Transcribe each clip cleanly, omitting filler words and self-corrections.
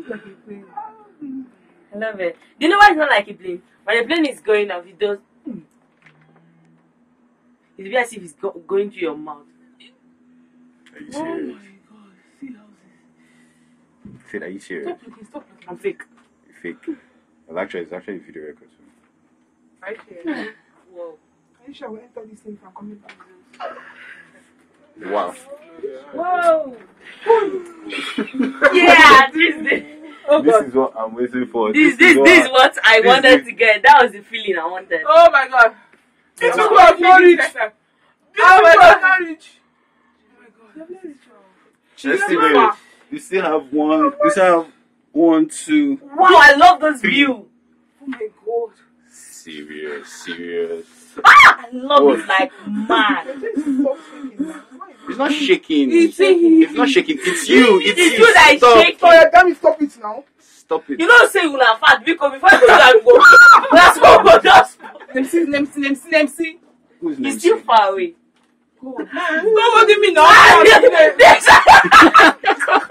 like a plane. I love it. Do you know why it's not like a plane? When a plane is going off, it does. It's as if it's going through your mouth. Are you Oh my serious? god. See houses. Sid, are you serious? Stop looking, stop looking. I'm fake. You're fake. Well, actually, it's actually a video record. So. Are you serious? Whoa. Are you sure we'll enter this thing if I'm coming back? Wow. Whoa! Yeah, this This is what I'm waiting for. is what I wanted to get. That was the feeling I wanted. Oh my god. This Wow. people have not reached. Oh my god, not reached. Oh my god, they've not reached. Let's see, baby. We still have one. We still have 1, 2. Wow, I love this view. Oh my god. Serious. I love it like mad. It's not shaking. It's not shaking. It's you. It's It's you. you that is Stop. shaking. Sorry, can you stop it now? Stop it. You don't say you are fat because before you go and go. That's what we just. Let me see. Who's He's Nancy? too far away. Nobody me now.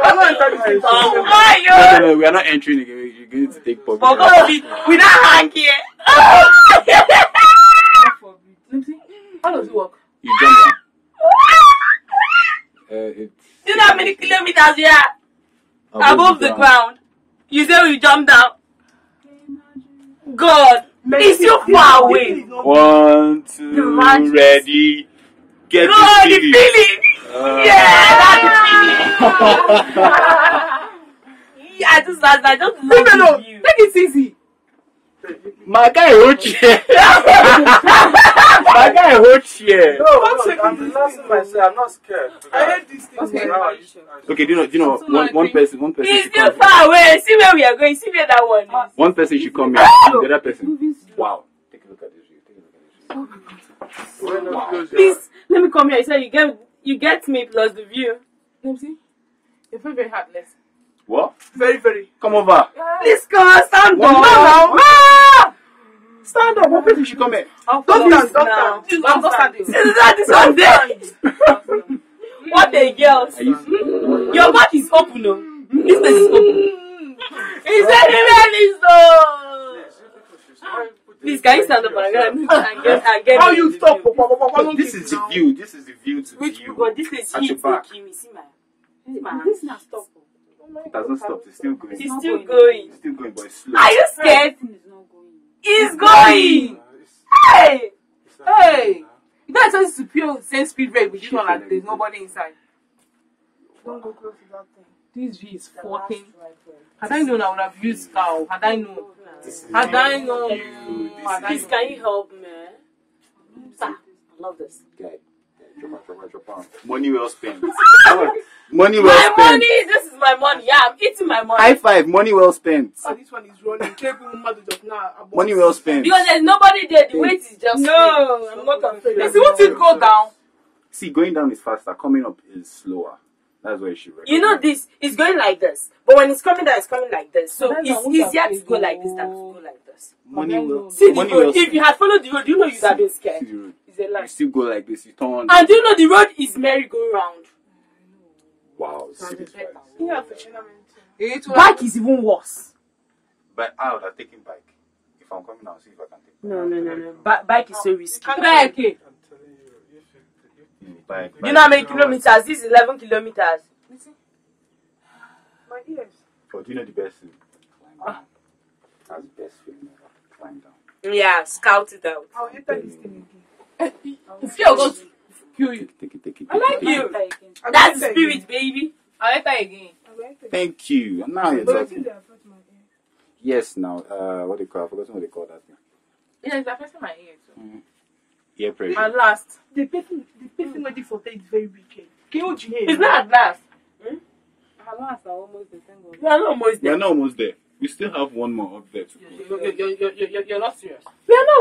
Oh my god! No, we are not entering again. You're going to take public. For God, we don't hang here. Let me see. How does it work? You jump down. It's Do you know how many kilometers we are above the ground? You say we jump down. God, it's too far away. 1, 2, Imagine. ready. Get No, the the feeling. feeling. Yeah, that's the feeling. Yeah, I just love the view. Take it easy. My guy hold chair. My guy hold chair. No, I'm relaxing myself. I'm not scared. I hate this thing. Okay. Okay, do you know one person It's should too come. far away. See where we are going. See where that one is. One person should come here. The other person. Wow. Take a look at this view. Take a look at this view. Please, let me come here. You say you get me plus the view. Let me see. You're very, very heartless. What? Very, very. Come over. Please come, stand One up. now. Ah! Stand up. One person should come here. Don't Please stand, now. don't stand. This one there. What a girl. Are you? Your back is open, no? This place is open. It's anywhere, so. Please, can you stand up and get How me you the stop? view? This is the view. This is the view to Which view. God, this is At your heat back. making me. See my This not stop. It hasn't stopped. It's still going. It's still going. It's still going, but it's slow. Are you scared? It's going. Hey! Hey! You guys are supposed to pure same speed rate with this one like there's nobody inside. Don't go close to that thing. This view is 14. Had I known I would have used cow. Had I known. Had I known. Had I Please, known. can you help me? Sir, I love this. Guy. Drop. Money well spent. Money well My spent. money! This is my money. Yeah, I'm eating my money. High five. Money well spent. Oh, this one is running. Table mother just now. Money well spent. Because there's nobody there. The weight is just No, free. I'm not afraid. Let's see, won't it go down? See, going down is faster. Coming up is slower. That's why you should recognize. You know this is going like this, but when it's coming down, it's coming like this. So That's it's not what easier I'm to go like this than to go like this. Money well. See the Money road. well If you had followed the road, you know you'd have been See scared. the road. It's a You lie. still go like this. You turn. And do you know the road is merry-go-round? Wow. See this price. Yeah, for sure. Bike is even worse. But I would have taken bike. If I'm coming now, see if I can take No. Bike is so risky. Bike. I'm telling you, bike. You know how many kilometers? This is 11 kilometers. My ears. But do you know the best thing? That's the best feeling ever. Climb down. Yeah, scout it out. I'll enter this thing again. fear will go kill you. Take it. I like you. I'll That's enter spirit, again. baby. I'll enter again. I'll enter again. Thank you. And now you're But I think talking. they affect my ear. Yes, now, what they call, I've forgotten what they call that thing. Yeah, it's affecting my ear too. Ear pressure. At last. The person ready for that is very wicked. Can you hear? It's not at last. At last, I almost the thing We are not almost We're there. not almost there. We still have one more up there to go. You're not serious. We are not